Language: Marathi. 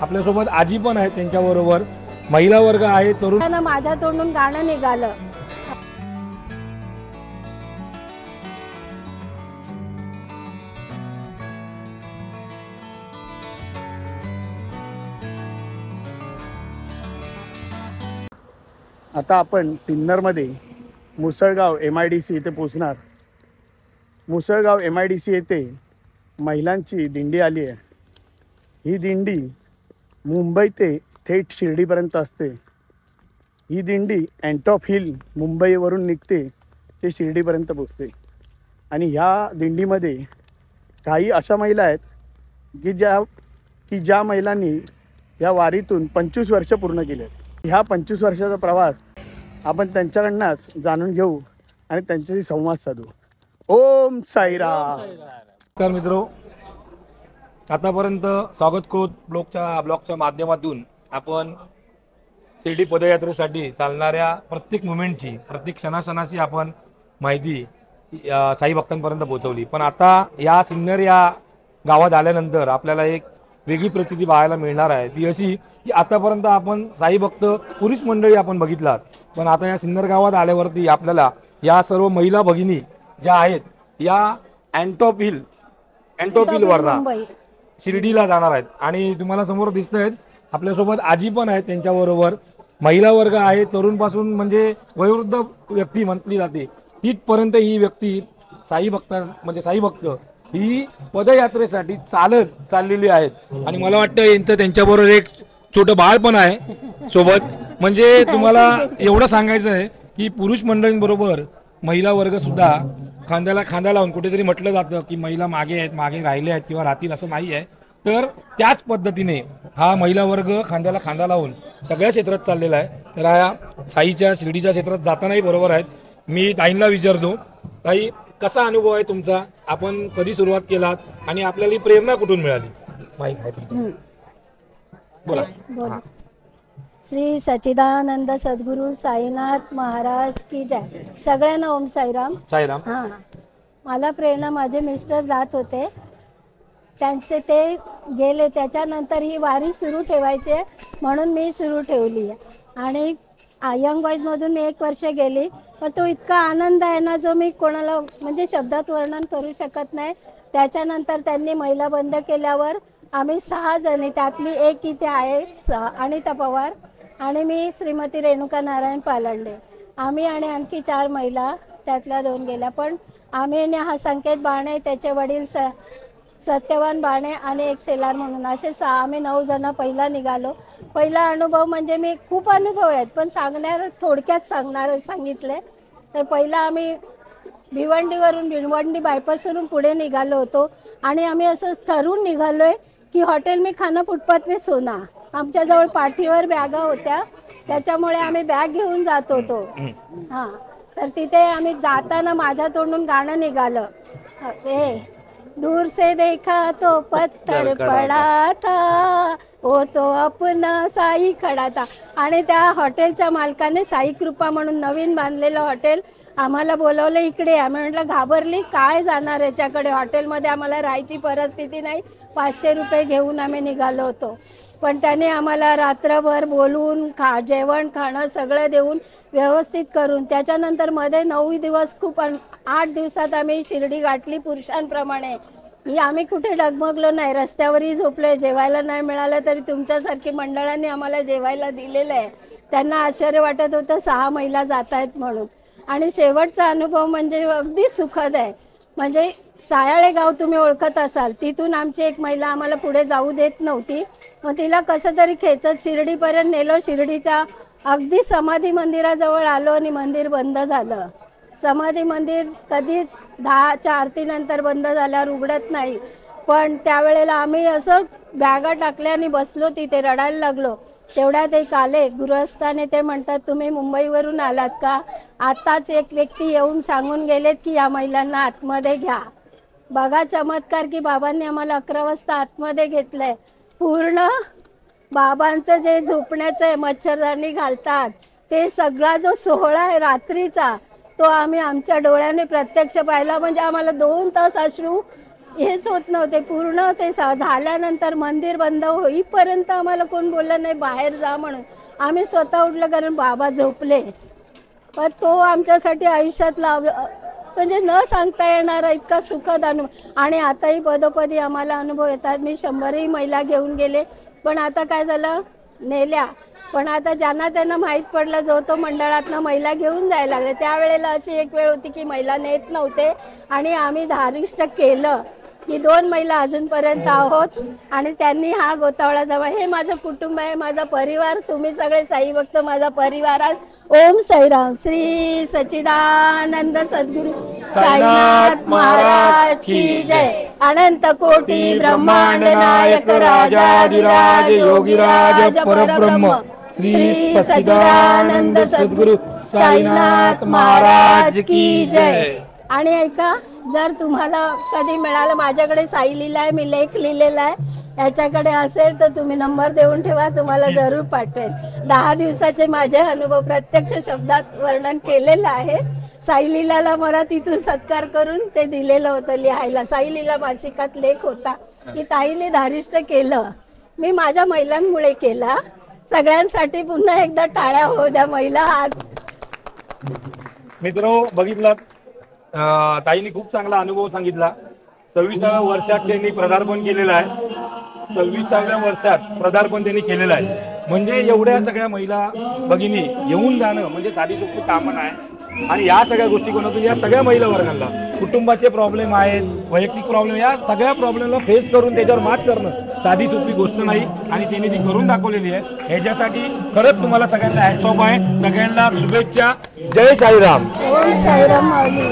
आपल्यासोबत आजी पण आहेत, त्यांच्याबरोबर महिला वर्ग आहे, तरुण. माझ्या तोंडून गाणं निघालं. आता आपण सिन्नरमध्ये मुसळगाव MIDC येथे पोचणार. मुसळगाव MIDC येथे महिलांची दिंडी आली आहे. ही दिंडी मुंबई ते थेट शिर्डीपर्यंत असते. ही दिंडी अँटॉप हिल मुंबईवरून निघते ते शिर्डीपर्यंत पोचते. आणि ह्या दिंडीमध्ये काही अशा महिला आहेत की ज्या महिलांनी या वारीतून 25 वर्ष पूर्ण केले आहेत. ह्या 25 वर्षाचा प्रवास आपण त्यांच्याकडनंच जाणून घेऊ आणि त्यांच्याशी संवाद साधू. ओम साईराम. नमस्कार मित्रो, आतापर्यंत स्वागत करू ब्लॉगच्या माध्यमातून आपण शिर्डी पदयात्रेसाठी चालणाऱ्या प्रत्येक मुमेंटची, प्रत्येक क्षणाक्षणाची आपण माहिती साई भक्तांपर्यंत पोहोचवली. पण आता या सिन्नर या गावात आल्यानंतर आपल्याला एक वेगळी प्रचिती पाहायला मिळणार आहे. ती अशी की आतापर्यंत आपण साई भक्त पुरुष मंडळी आपण बघितलात, पण आता या सिन्नर गावात आल्यावरती आपल्याला या सर्व महिला भगिनी ज्या आहेत या अँटॉप हिल वरना शिर्डीला जाणार आहेत. आणि तुम्हाला समोर दिसत आहेत आपल्यासोबत आजी पण आहेत, त्यांच्याबरोबर महिला वर्ग आहे, तरुण पासून म्हणजे वयोवृद्ध व्यक्ती म्हटली जाते तिथपर्यंत ही व्यक्ती साई भक्त ही पदयात्रेसाठी चालत चाललेली आहेत. आणि मला वाटतं यांचं त्यांच्याबरोबर एक छोटं बाळ पण आहे सोबत. म्हणजे तुम्हाला एवढं सांगायचं आहे की पुरुष मंडळींबरोबर महिला वर्ग सुद्धा खांद्याला खांदा लावून, कुठेतरी म्हटलं जातं की महिला मागे राहिले आहेत किंवा राहतील, असं नाही आहे. तर त्याच पद्धतीने हा महिला वर्ग खांद्याला खांदा लावून सगळ्या क्षेत्रात चाललेला आहे. तर हा साईच्या शिर्डीच्या क्षेत्रात जातानाही बरोबर आहेत. मी ताईंना विचारतो, ताई कसा अनुभव आहे तुमचा, आपण कधी सुरुवात केलात आणि आपल्याला प्रेरणा कुठून मिळाली? माहिती आहे बोला. श्री सच्चिदानंद सद्गुरु साईनाथ महाराज की जय. सगळ्यांना ओम साईराम. साईराम. हां, मला प्रेरणा माझे मिस्टर जात होते, त्यांचे ते गेले, त्याच्यानंतर ही वारी सुरू ठेवायची म्हणून मी सुरू ठेवली आहे. आणि यंग बॉईजमधून मी 1 वर्ष गेली, पण तो इतका आनंद आहे ना जो मी कोणाला म्हणजे शब्दात वर्णन करू शकत नाही. त्याच्यानंतर त्यांनी महिला बंद केल्यावर आम्ही 6 जणी, त्यातली एक इथे आहे अनिता पवार आणि मी श्रीमती रेणुका नारायण पालंडे, आम्ही आणि आणखी 4 महिला, त्यातल्या 2 गेल्या. पण आम्ही हा संकेत बाणे, त्याचे वडील सत्यवान बाणे आणि एक सेलार म्हणून असे 6 आम्ही 9 जण पहिला निघालो. पहिला अनुभव म्हणजे मी खूप अनुभव आहेत पण थोडक्यात सांगितले तर पहिला आम्ही भिवंडी बायपासवरून पुढे निघालो होतो. आणि आम्ही असं ठरवून निघालोय की हॉटेल में खाना फुटपाथ पे सोना. आमच्याजवळ पाठीवर बॅगा होत्या, त्याच्यामुळे आम्ही बॅग घेऊन जात होतो. हां, तर तिथे आम्ही जाताना माझ्या तोंडून गाणं निघालं, दूर से देखा तो पत्थर पड़ा था, वो तो अपना साई खडा था. आणि त्या हॉटेलच्या मालकाने साई कृपा म्हणून नवीन बांधलेलं हॉटेल आम्हाला बोलवलं इकडे. आम्ही म्हटलं घाबरली, काय जाणार याच्याकडे, हॉटेलमध्ये आम्हाला राहायची परिस्थिती नाही. 500 रुपये घेऊन आम्ही निघालो होतो. पण त्याने आम्हाला रात्रभर बोलून जेवण खाणं सगळं देऊन व्यवस्थित करून, त्याच्यानंतर मध्ये 9 दिवस 8 दिवसात आम्ही शिर्डी गाठली पुरुषांप्रमाणे. आम्ही कुठे डगमगलो नाही, रस्त्यावरही झोपलोय, जेवायला नाही मिळालं तरी तुमच्यासारखी मंडळांनी आम्हाला जेवायला दिलेलं आहे. त्यांना आश्चर्य वाटत होतं 6 महिला जात आहेत म्हणून. आणि शेवटचा अनुभव म्हणजे अगदी सुखद आहे. म्हणजे सायाळे गाव तुम्ही ओळखत असाल, तिथून आमची एक महिला आम्हाला पुढे जाऊ देत नव्हती. मग तिला कसं तरी खेचत शिर्डीपर्यंत नेलो. शिर्डीच्या अगदी समाधी मंदिराजवळ आलो आणि मंदिर बंद झालं. समाधी मंदिर कधीच 10च्या आरतीनंतर बंद झाल्यावर उघडत नाही. पण त्यावेळेला आम्ही असं बॅगा टाकल्या आणि बसलो तिथे, रडायला लागलो. तेवढ्यात एक आले गृहस्थाने, ते म्हणतात तुम्ही मुंबईवरून आलात का? आताच एक व्यक्ती येऊन सांगून गेलेत की या महिलांना आतमध्ये घ्या. बघा चमत्कार की बाबांनी आम्हाला 11 वाजता आतमध्ये घेतलंय. पूर्ण बाबांचं जे झोपण्याचं मच्छरदाणी घालतात ते सगळा जो सोहळा आहे रात्रीचा, तो आम्ही आमच्या डोळ्याने प्रत्यक्ष पाहिला. म्हणजे आम्हाला 2 तास अश्रू हेच होत नव्हते. पूर्ण ते झाल्यानंतर मंदिर बंद होईपर्यंत आम्हाला कोण बोललं नाही बाहेर जा म्हणून. आम्ही स्वतः उठलं कारण बाबा झोपले. पण तो आमच्यासाठी आयुष्यातला म्हणजे न सांगता येणारा इतका सुखद अनुभव. आणि आताही पदोपदी आम्हाला अनुभव येतात. मी 100ही महिला घेऊन गेले, पण आता काय झालं, नेल्या. पण आता ज्यांना त्यांना माहीत पडलं, जो तो मंडळातनं महिला घेऊन जायला लागले. त्यावेळेला अशी एक वेळ होती की महिला नेत नव्हते आणि आम्ही धारिष्ट केलं की 2 महिला अजूनपर्यंत आहोत आणि त्यांनी हा गोतावळा जमा. हे माझं कुटुंब आहे, माझा परिवार. तुम्ही सगळे साई भक्त माझा परिवार आहात. ओम साईराम. श्री सच्चिदानंद सद्गुरु साईनाथ महाराज की जय. अनंत कोटी ब्रह्मांड नायक राजाधिराज योगीराज परब्रह्म श्री सच्चिदानंद सद्गुरु साईनाथ महाराज की जय. आणि ऐका, जर तुम्हाला कधी मिळालं, माझ्याकडे साई लीला आहे, मी लेख लिहिलेला आहे, याच्याकडे असेल तर तुम्ही नंबर देऊन ठेवा, तुम्हाला जरूर पाठवेल. 10 दिवसाचे माझे अनुभव प्रत्यक्ष शब्दात वर्णन केलेलं आहे. साई लीलाला मला तिथून सत्कार करून ते दिलेलं होतं लिहायला. साई लीला मासिकात लेख होता की ताईने धारिष्ट केलं. मी माझ्या महिलांमुळे केला. सगळ्यांसाठी पुन्हा एकदा टाळ्या होऊ द्या. महिला आज मित्र बघितलं, ताईने खूप चांगला अनुभव सांगितला. 26व्या वर्षात त्यांनी पदार्पण केलेलं आहे. 26व्या वर्षात पदार्पण त्यांनी केलेलं आहे. म्हणजे एवढ्या सगळ्या महिला भगिनी येऊन जाणं म्हणजे साधी सोपी कामं नाही. आणि या सगळ्या गोष्टी कोणातून या सगळ्या महिला वर्गाला कुटुंबाचे प्रॉब्लेम आहेत, वैयक्तिक प्रॉब्लेम, या सगळ्या प्रॉब्लेमला फेस करून त्याच्यावर मात करणं साधी सोपी गोष्ट नाही. आणि त्यांनी ती करून दाखवलेली आहे. ह्याच्यासाठी खरंच तुम्हाला सगळ्यांना हॅट्स ऑफ आहे. सगळ्यांना शुभेच्छा. जय साईराम. ओम साईराम माऊली.